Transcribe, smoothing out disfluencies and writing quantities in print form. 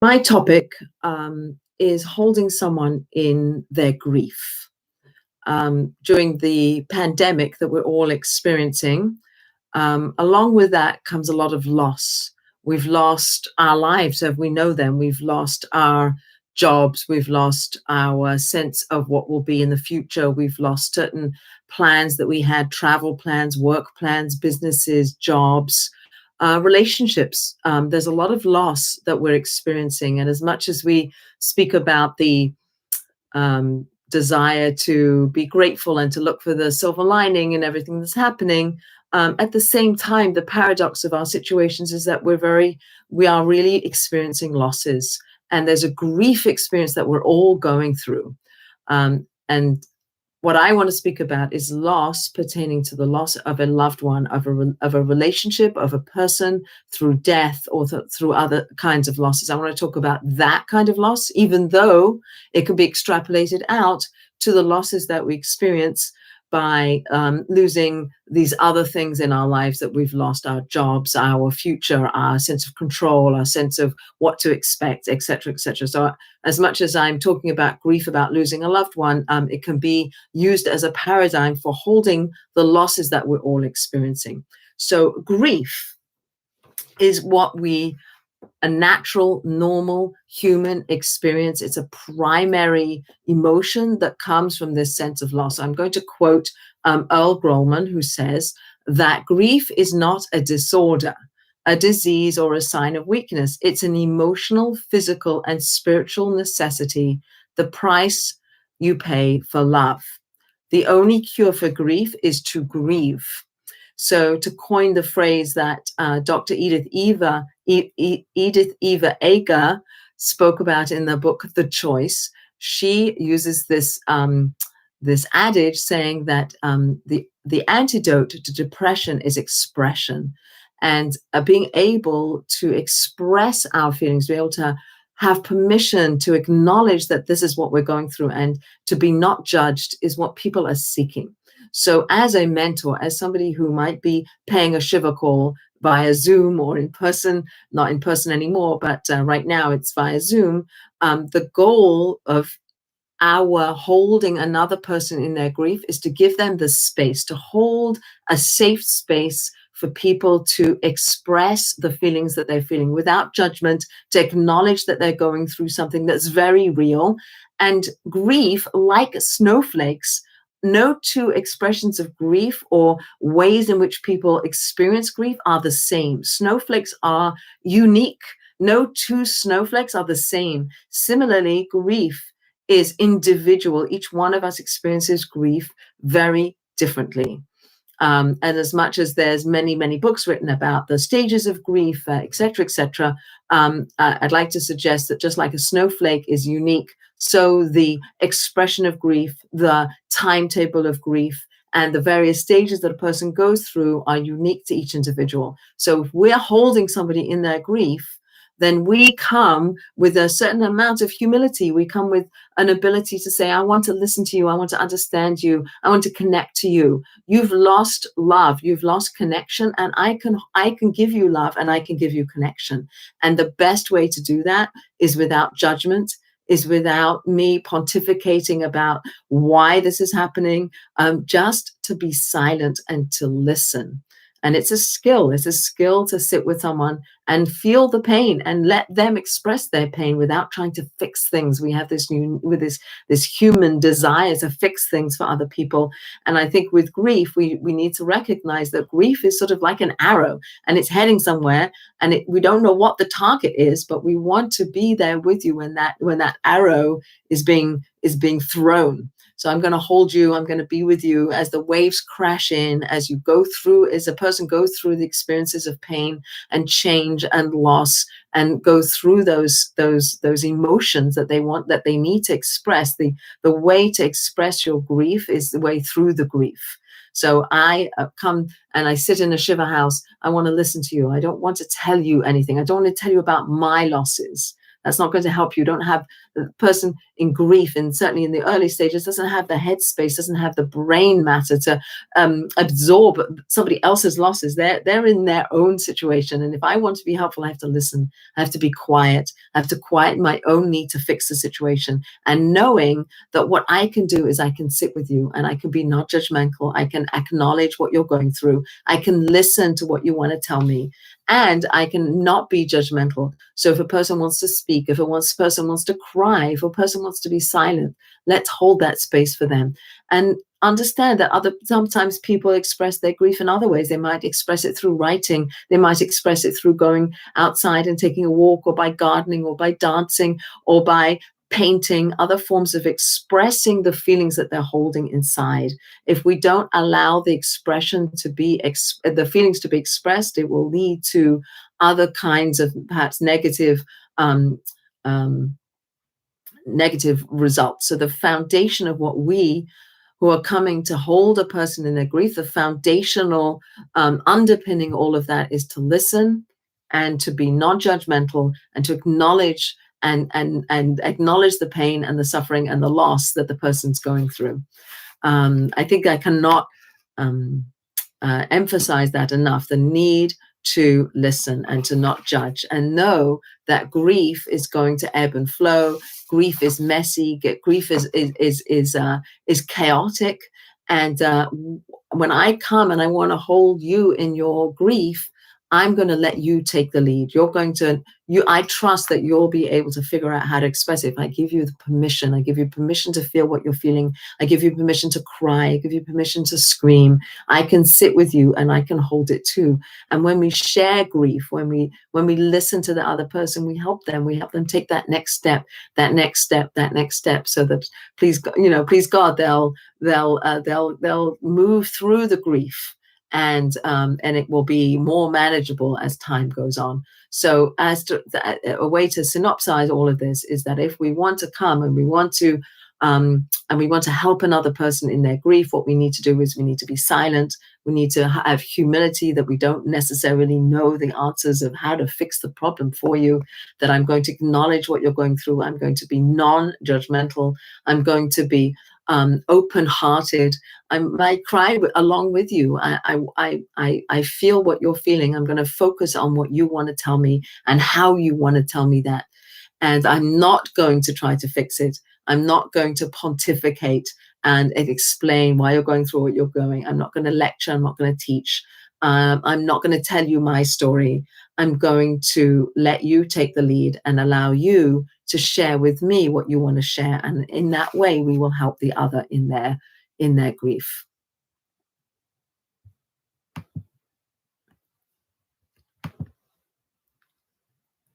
My topic is holding someone in their grief. During the pandemic that we're all experiencing, along with that comes a lot of loss. We've lost our lives as we know them. We've lost our jobs. We've lost our sense of what will be in the future. We've lost certain plans that we had, travel plans, work plans, businesses, jobs, relationships. There's a lot of loss that we're experiencing. And as much as we speak about the desire to be grateful and to look for the silver lining in everything that's happening, at the same time, the paradox of our situations is that we are really experiencing losses, and there's a grief experience that we're all going through. And what I want to speak about is loss pertaining to the loss of a loved one, of a relationship, of a person, through death or through other kinds of losses. I want to talk about that kind of loss, even though it can be extrapolated out to the losses that we experience by losing these other things in our lives that we've lost: our jobs, our future, our sense of control, our sense of what to expect, etc., etc. So as much as I'm talking about grief, about losing a loved one, it can be used as a paradigm for holding the losses that we're all experiencing. So grief is a natural, normal human experience. It's a primary emotion that comes from this sense of loss. I'm going to quote Earl Grolman, who says that grief is not a disorder, a disease, or a sign of weakness. It's an emotional, physical, and spiritual necessity, the price you pay for love. The only cure for grief is to grieve. So, to coin the phrase that Dr. Edith Eva Eger spoke about in the book The Choice, she uses this adage saying that the antidote to depression is expression, and being able to express our feelings, be able to have permission to acknowledge that this is what we're going through, and to be not judged is what people are seeking. So as a mentor, as somebody who might be paying a Shiva call via Zoom or in person, not in person anymore, but right now it's via Zoom, the goal of our holding another person in their grief is to give them the space, to hold a safe space for people to express the feelings that they're feeling without judgment, to acknowledge that they're going through something that's very real. And grief, like snowflakes, no two expressions of grief or ways in which people experience grief are the same. Snowflakes are unique. No two snowflakes are the same. Similarly, grief is individual. Each one of us experiences grief very differently. And as much as there's many, many books written about the stages of grief, et cetera, I'd like to suggest that just like a snowflake is unique, so the expression of grief, the timetable of grief, and the various stages that a person goes through are unique to each individual. So if we're holding somebody in their grief, then we come with a certain amount of humility. We come with an ability to say, I want to listen to you. I want to understand you. I want to connect to you. You've lost love. You've lost connection. And I can give you love, and I can give you connection. And the best way to do that is without judgment, is without me pontificating about why this is happening, just to be silent and to listen. And it's a skill. It's a skill to sit with someone and feel the pain and let them express their pain without trying to fix things. We have this human desire to fix things for other people. And I think with grief, we need to recognize that grief is sort of like an arrow, and it's heading somewhere, and we don't know what the target is, but we want to be there with you when that arrow is being thrown. So I'm going to hold you. I'm going to be with you as the waves crash in, as you go through, as a person goes through the experiences of pain and change and loss, and go through those emotions that they need to express. The way to express your grief is the way through the grief. So I come and I sit in a Shiva house. I want to listen to you. I don't want to tell you anything. I don't want to tell you about my losses. That's not going to help you. Don't have the person in grief, and certainly in the early stages, doesn't have the headspace, doesn't have the brain matter to absorb somebody else's losses. They're in their own situation. And if I want to be helpful, I have to listen. I have to be quiet. I have to quiet my own need to fix the situation. And knowing that what I can do is I can sit with you and I can be not judgmental. I can acknowledge what you're going through. I can listen to what you want to tell me. And I can not be judgmental. So if a person wants to speak, if person wants to cry, if a person wants to be silent, let's hold that space for them. And understand that sometimes people express their grief in other ways. They might express it through writing. They might express it through going outside and taking a walk, or by gardening, or by dancing, or by painting, other forms of expressing the feelings that they're holding inside. If we don't allow the expression to be, the feelings to be expressed, it will lead to other kinds of perhaps um, um, negative results. So the foundation of what we who are coming to hold a person in their grief, the foundational underpinning all of that is to listen and to be non-judgmental and to acknowledge and acknowledge the pain and the suffering and the loss that the person's going through. I think I cannot emphasize that enough, the need to listen and to not judge, and know that grief is going to ebb and flow. Grief is messy. Grief is chaotic. And when I come and I want to hold you in your grief, I'm going to let you take the lead. I trust that you'll be able to figure out how to express it. If I give you the permission, I give you permission to feel what you're feeling. I give you permission to cry. I give you permission to scream. I can sit with you and I can hold it too. And when we share grief, when we listen to the other person, we help them take that next step, so that please God, they'll move through the grief. And it will be more manageable as time goes on. So a way to synopsize all of this is that if we want to come and we want to help another person in their grief, what we need to do is we need to be silent. We need to have humility that we don't necessarily know the answers of how to fix the problem for you, that I'm going to acknowledge what you're going through. I'm going to be non-judgmental. I'm going to be open-hearted. I might cry along with you. I feel what you're feeling. I'm going to focus on what you want to tell me and how you want to tell me that. And I'm not going to try to fix it. I'm not going to pontificate and explain why you're going through what you're going. I'm not going to lecture. I'm not going to teach. I'm not going to tell you my story. I'm going to let you take the lead and allow you to share with me what you want to share. And in that way, we will help the other in their grief.